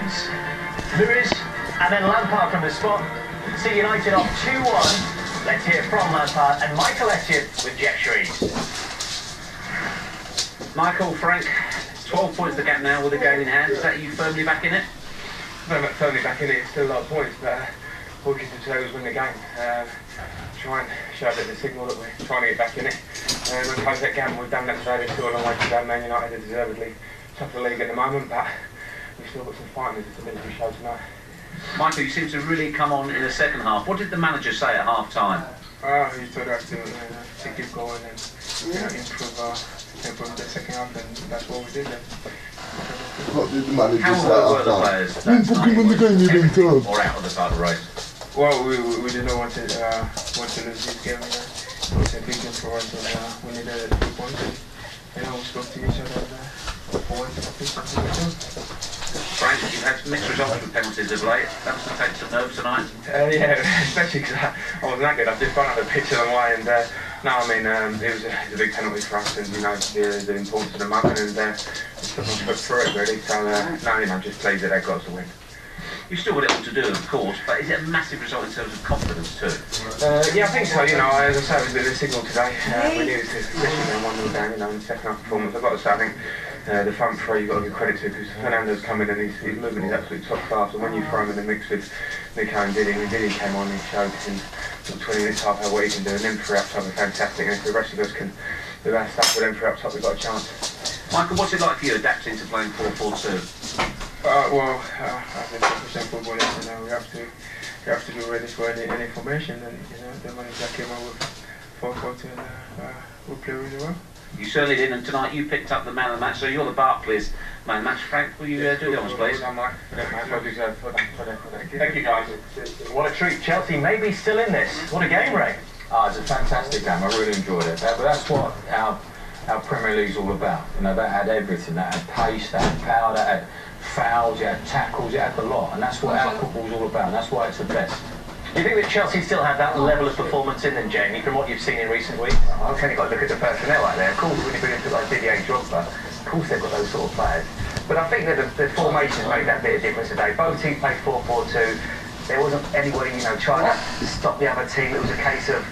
James, Lewis, and then Lampard from the spot. See United off 2-1. Let's hear from Lampard and Michael Essien with Jet Shreves. Michael, Frank, 12 points the gap now with the game in hand. Is that you firmly back in it? No, not firmly back in it. It's still a lot of points, but all we can do today was win the game. Try and show a bit of the signal that we're trying to get back in it. We're close that game. We've done that today. There's still a long way to go. Man United are deservedly top of the league at the moment, but we've still got some fight in this ability to show tonight. Michael, you seem to really come on in the second half. What did the manager say at half time? He told us to keep going and improve the second half, and that's what we did then. What did the manager How say well were after the that? players that night? Or out of the title race? Well, we did not want to lose this game. It was a big game for us, and we needed 3 points. We spoke to each other Frank, you've had some mixed results with penalties of late. That must have taken some nerves tonight. Yeah, especially because I wasn't that good. I've just gone out the pitch a long way, and no, I mean, it was a big penalty for us, and you know, the importance of the moment, and just put my foot through it really. So no, you know, I'm just pleased that they got us a win. You've still got it all to do, of course, but is it a massive result in terms of confidence too? Yeah, I think so. You know, as I say, it was a bit of a signal today. We needed to, especially in 1-0 down, you know, in the second half performance. I've got to say, I think the front three you've got to give credit to, because Fernando's come in and his movement is absolutely top class. And when you throw him in the mix with Nico and Diddy, when Diddy came on, he showed in 20 minutes, half hour what he can do, and them three up top are fantastic. And if the rest of us can do that stuff with them three up top, we've got a chance. Michael, what's it like for you adapting to playing 4-4-2? I've been 100% footballist, you know, we have to be ready for any formation, and you know, the manager came out with 4-4-2, and we play really well. You certainly did, and tonight you picked up the man of the match, so you're the Barclays man of the match. Frank, will you do the honours, please? Thank you, guys. What a treat. Chelsea may be still in this. What a game, Ray. It's a fantastic game. I really enjoyed it. But that's what our Premier League's all about. You know, that had everything. That had pace, that had power, that had fouls, it had tackles, it had the lot. And that's what our football's all about. And that's why it's the best. Do you think that Chelsea still have that level of performance in them, Jamie, from what you've seen in recent weeks? I've only got to look at the personnel out there. Of course, when you bring into like Didier Drogba, of course they've got those sort of players. But I think that the formations made that bit of difference today. Both teams played 4-4-2. There wasn't anybody, you know, trying to stop the other team. It was a case of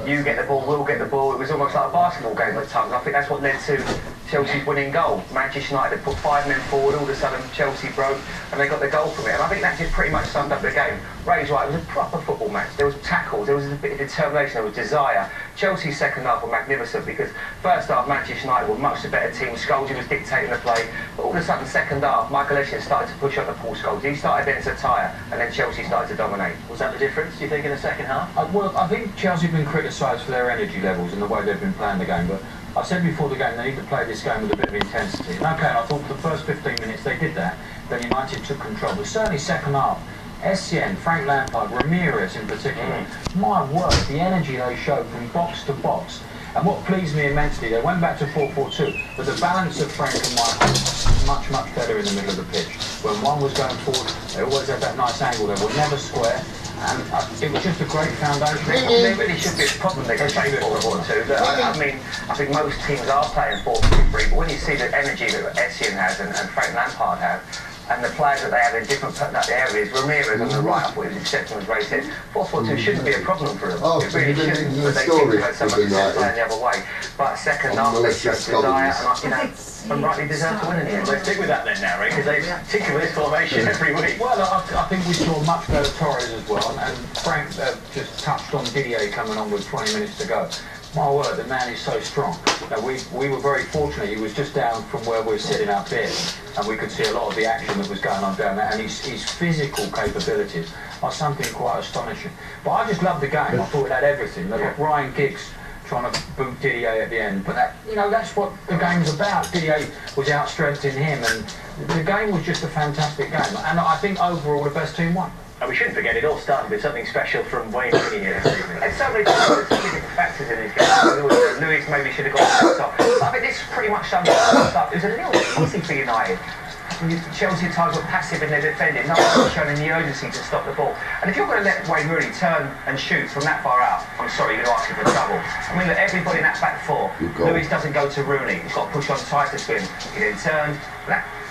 you get the ball, we'll get the ball. It was almost like a basketball game at times. I think that's what led to Chelsea's winning goal. Manchester United had put 5 men forward, all of a sudden Chelsea broke, and they got the goal from it. And I think that just pretty much summed up the game. Ray's right, it was a proper football match. There was tackles, there was a bit of determination, there was desire. Chelsea's second half were magnificent, because first half Manchester United were much the better team. Scholes was dictating the play, but all of a sudden second half Michael Essien started to push up the Paul Scholes. He started then to tire, and then Chelsea started to dominate. Was that the difference, do you think, in the second half? Well, I think Chelsea have been criticised for their energy levels and the way they've been playing the game, but I said before the game they need to play this game with a bit of intensity. And okay, I thought for the first 15 minutes they did that, then United took control. But certainly second half, Essien, Frank Lampard, Ramirez in particular, my word, the energy they showed from box to box. And what pleased me immensely, they went back to 4-4-2, but the balance of Frank and Michael was much, much better in the middle of the pitch. When one was going forward, they always had that nice angle, they were never square. And it was just a great foundation. There really should be a problem they can play 4-4-2. I mean, I think most teams are playing 4-3-3, but when you see the energy that Essien has and Frank Lampard have, and the players that they have in different areas, Ramirez on the right, I thought he was exceptional as Ray said. 4-4-2 shouldn't be a problem for them. It really shouldn't, but they seem to have so much success playing the other way. But second half, they showed desire, and you know, and rightly deserved to win in the end. Let's stick with that then now, Ray, because they tinker with this formation every week. Well, I think we saw much better Torres as well, and Frank just touched on Didier coming on with 20 minutes to go. My word, the man is so strong. Now, we were very fortunate. He was just down from where we're sitting up here, and we could see a lot of the action that was going on down there, and his physical capabilities are something quite astonishing. But I just loved the game. I thought it had everything. They've got Ryan Giggs trying to boot Didier at the end. But that, you know, that's what the game's about. Didier was outstrengthening him, and the game was just a fantastic game. And I think overall the best team won. And we shouldn't forget, it all started with something special from Wayne Rooney here. There's so many different factors in this game. Lewis maybe should have got to the top. But I think this pretty much sums up the stuff. It was a little bit easy for United. Chelsea at times were passive in their defending. No one was showing the urgency to stop the ball. And if you're going to let Wayne Rooney turn and shoot from that far out, I'm sorry, you're going to ask him for trouble. I mean, look, everybody in that back four, Lewis doesn't go to Rooney. He's got to push on tighter to him. He then turned.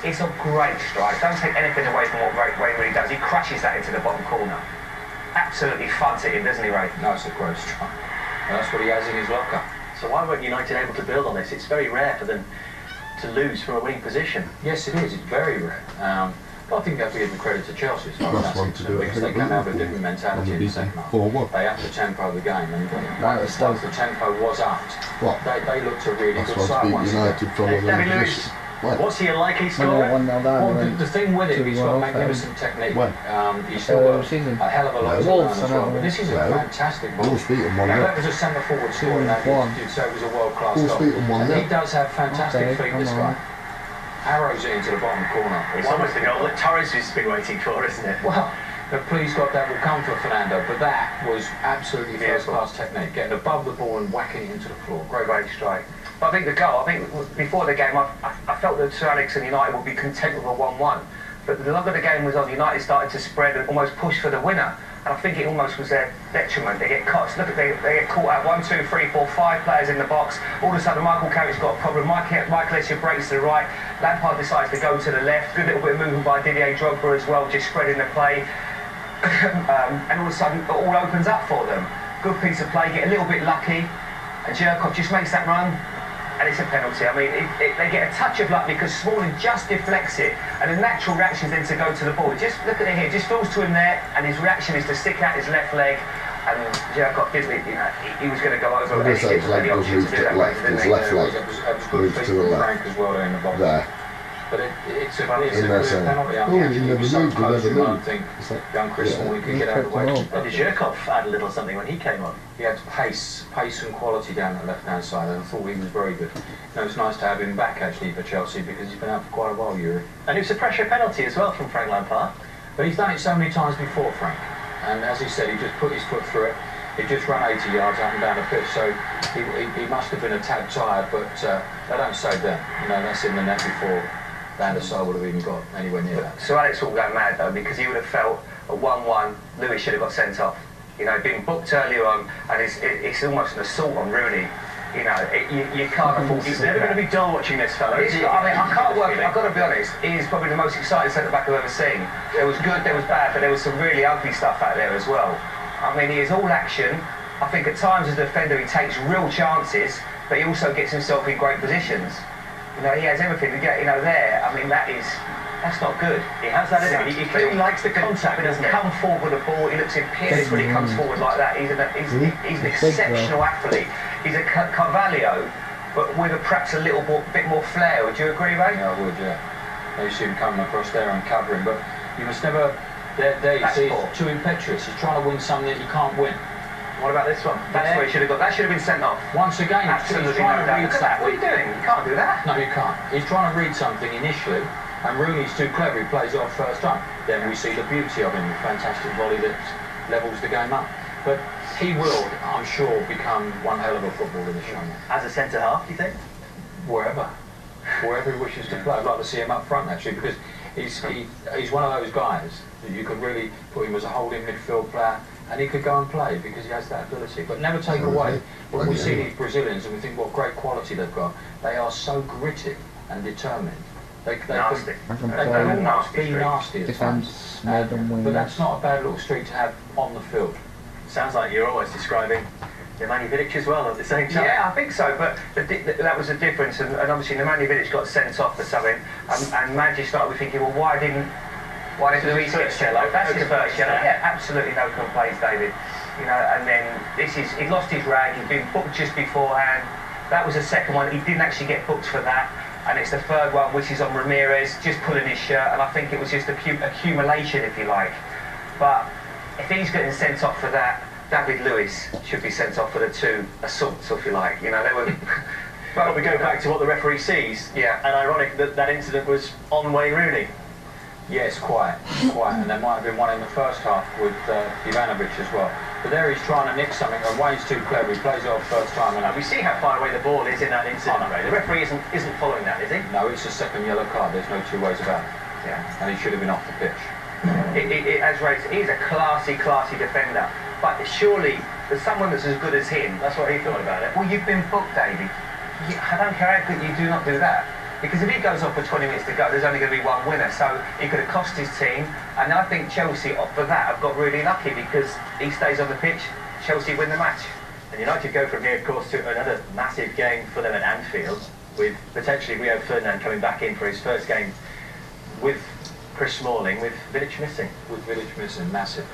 It's a great strike. Don't take anything away from what Wayne Rooney does. He crushes that into the bottom corner. Absolutely fuds it in, doesn't he, Ray? No, it's a great strike. And that's what he has in his locker. So why weren't United able to build on this? It's very rare for them to lose from a winning position. Yes, it is. It's very rare. But I think you have to give the credit to Chelsea as far as Last one that's to do concerned, it. because they came out with a different mentality in the second half. They upped the tempo of the game, and once the tempo was upped, What? they looked a really That's good what's side beat once again. United from David them. Lewis, When? what's he a likely When they were scorer? 1-0 down, Well, they went the thing with him, he's got 2-1 magnificent technique. When? He's still got season. a hell of a lot to Wolves, learn as I know. well. But this is a Well, fantastic ball. Wolves beat them 1-0. That was a centre forward scoring that. 2-1. You'd say it was a world class Wolves goal. beat them 1-0. And he does have fantastic Okay, feet, this come guy. on. Arrows it into the bottom corner. It's almost the goal that Torres has been waiting for, isn't it? Well, the please God that will come for Fernando, but that was absolutely Beautiful. first-class technique, getting above the ball and whacking it into the floor. Great strike. But I think the goal, I think before the game, I felt that Sir Alex and United would be content with a 1-1. But the longer the game was on, United started to spread and almost push for the winner. And I think it almost was their detriment. They get caught. Look at they get caught out 1, 2, 3, 4, 5 players in the box. All of a sudden, Michael Carrick's got a problem. Michael Essien breaks to the right. Lampard decides to go to the left. Good little bit of movement by Didier Drogba as well, just spreading the play. And all of a sudden, it all opens up for them. Good piece of play. Get a little bit lucky, and Djerkov just makes that run. And it's a penalty. I mean, they get a touch of luck because Smalling just deflects it, and the natural reaction is then to go to the ball. Just look at it here. Just falls to him there, and his reaction is to stick out his left leg. And Djerkov didn't. He was going to go over. I guess and he his didn't leg have the does option move to to do the that. left. didn't His he? left leg That was good moves feet to the from left. Frank as well there in the box. There. But it's a In clear there, so- penalty. Oh, he never was so moved, he close, never you don't moved. think It's like- young Chris yeah. Smalling could He get out of the way. kept him Did Djerkov add a little something when he came on? He had pace and quality down the left-hand side, and I thought he was very good. It's nice to have him back actually for Chelsea because he's been out for quite a while, Yuri. And it was a pressure penalty as well from Frank Lampard. But he's done it so many times before, Frank. And as he said, he just put his foot through it. He just ran 80 yards up and down the pitch, so he must have been a tad tired, but they don't save them. That's in the net before Van der Sar would have even got anywhere near that. So Alex will go mad though because he would have felt a 1-1. Lewis should have got sent off. Being booked earlier on, and it's almost an assault on Rooney. You can't afford. It's never going to be dull watching this fella. I can't work. I've got to be honest. He is probably the most exciting centre back I've ever seen. There was good, there was bad, but there was some really ugly stuff out there as well. I mean, he is all action. I think at times as a defender he takes real chances, but he also gets himself in great positions. He has everything to get. There. I mean, that's not good. He has that, isn't he? He clearly likes the contact, but he doesn't come forward with the ball. He looks imperious when he comes forward like that. He's an exceptional athlete. He's a Carvalho, but with perhaps a little bit more flair. Would you agree, Ray? Yeah, I would, yeah. You see him coming across there and covering, but you must never. There you see, he's too impetuous. He's trying to win something that he can't win. What about this one? That's where he should have got. That should have been sent off. Once again, Absolutely he's trying no to doubt. read Look at that. What are you something. doing? You can't do that. No, you can't. He's trying to read something initially, and Rooney's too clever. He plays it off first time. Then we see the beauty of him, the fantastic volley that levels the game up. But he will, I'm sure, become one hell of a footballer this young man. As a centre half, do you think? Wherever he wishes to play. I'd like to see him up front actually, because he's one of those guys that you could really put him as a holding midfield player, and he could go and play because he has that ability. But never take away. When we see these Brazilians and we think what great quality they've got, they are so gritty and determined. They Nasty. can be nasty at times. Defense, more than But win. that's not a bad little streak to have on the field. Sounds like you're always describing Nemanja Vidic as well at the same time. Yeah, I think so, but that was the difference, and obviously Nemanja Vidic got sent off for something, and Maggi started with thinking, well, why didn't Luis get sent off? That's his first yellow. Yeah, absolutely no complaints, David. And then he lost his rag, he'd been booked just beforehand. That was the second one, he didn't actually get booked for that, and it's the third one, which is on Ramirez, just pulling his shirt, and I think it was just accumulation, if you like. But if he's getting sent off for that, David Lewis should be sent off for the 2 assaults, if you like. They were. But we go back to what the referee sees. Yeah. And ironic that incident was on Wayne Rooney. Yes, quite. And there might have been one in the first half with Ivanovic as well. But there he's trying to nick something, and Wayne's too clever. He plays it off first time. And We see how far away the ball is in that incident. Oh, no. The referee isn't following that, is he? no, it's a second yellow card. There's no two ways about it. Yeah. And he should have been off the pitch. As Ray said, he's a classy defender. But surely, there's someone that's as good as him. That's what he thought about it. Well, you've been booked, Davey. I don't care how good you do not do that. Because if he goes off with 20 minutes to go, there's only going to be one winner. So he could have cost his team. And I think Chelsea, for that, have got really lucky because he stays on the pitch, Chelsea win the match. And United go from here, of course, to another massive game for them at Anfield, with potentially Rio Ferdinand coming back in for his first game with Chris Smalling, with Vidic missing. With Vidic missing, massive.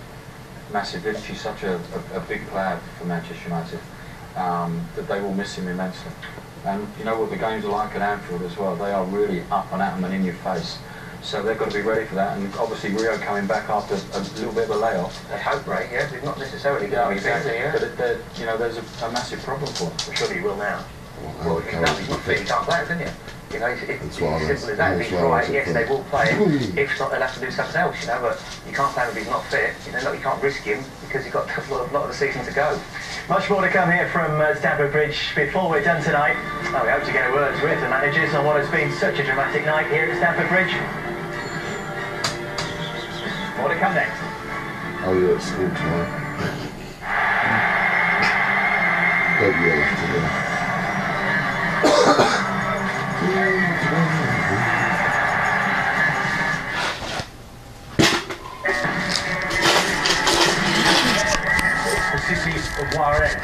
Vidic is such a big player for Manchester United that they will miss him immensely. And you know what the games are like at Anfield as well. They are really up and at 'em and in your face. So they've got to be ready for that. And obviously Rio coming back after a little bit of a layoff. They hope, right? Yeah, they're not necessarily going Yeah, to be exactly. busy, yeah. But you know, there's a massive problem for them. I'm sure he will now. Well, Well, he's not fit, he can't play, isn't he? You know, it's That's as why simple as that. If he's right, yes, they will play him. If not, they'll have to do something else, you know, but you can't play him if he's not fit. You know, you can't risk him because you've got a lot of the season to go. Much more to come here from Stamford Bridge before we're done tonight. Oh, we hope to get a word with the managers on what has been such a dramatic night here at Stamford Bridge. More to come next. Oh yeah, it's school tomorrow. Don't yell after them. The city of Juarez.